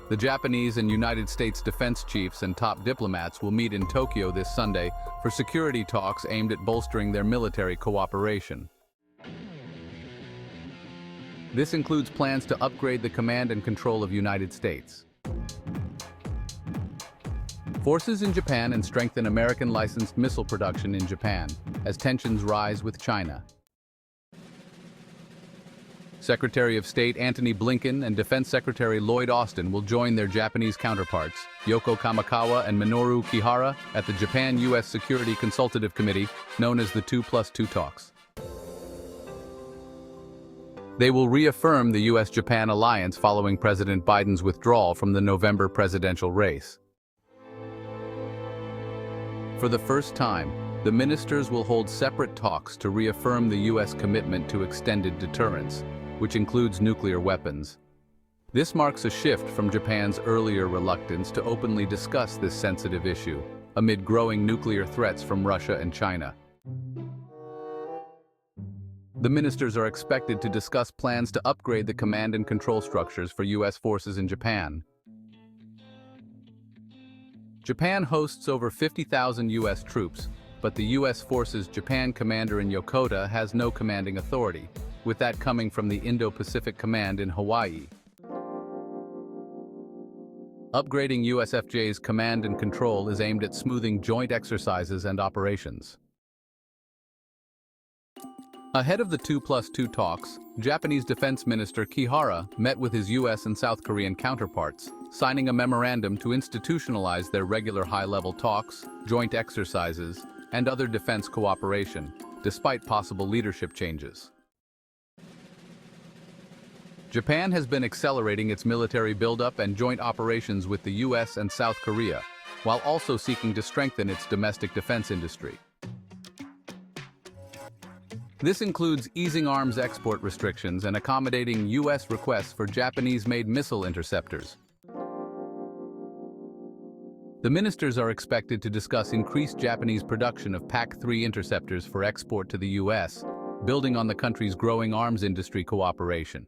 The Japanese and United States defense chiefs and top diplomats will meet in Tokyo this Sunday for security talks aimed at bolstering their military cooperation. This includes plans to upgrade the command and control of United States forces in Japan and strengthen American licensed missile production in Japan as tensions rise with China. Secretary of State Antony Blinken and Defense Secretary Lloyd Austin will join their Japanese counterparts, Yoko Kamikawa and Minoru Kihara, at the Japan-US Security Consultative Committee, known as the 2+2 talks. They will reaffirm the US-Japan alliance following President Biden's withdrawal from the November presidential race. For the first time, the ministers will hold separate talks to reaffirm the US commitment to extended deterrence, which includes nuclear weapons. This marks a shift from Japan's earlier reluctance to openly discuss this sensitive issue, amid growing nuclear threats from Russia and China. The ministers are expected to discuss plans to upgrade the command and control structures for US forces in Japan. Japan hosts over 50,000 US troops, but the US Forces Japan commander in Yokota has no commanding authority, with that coming from the Indo-Pacific Command in Hawaii. Upgrading USFJ's command and control is aimed at smoothing joint exercises and operations. Ahead of the 2+2 talks, Japanese Defense Minister Kihara met with his US and South Korean counterparts, signing a memorandum to institutionalize their regular high-level talks, joint exercises, and other defense cooperation, despite possible leadership changes. Japan has been accelerating its military buildup and joint operations with the US and South Korea, while also seeking to strengthen its domestic defense industry. This includes easing arms export restrictions and accommodating US requests for Japanese-made missile interceptors. The ministers are expected to discuss increased Japanese production of PAC-3 interceptors for export to the US, building on the country's growing arms industry cooperation.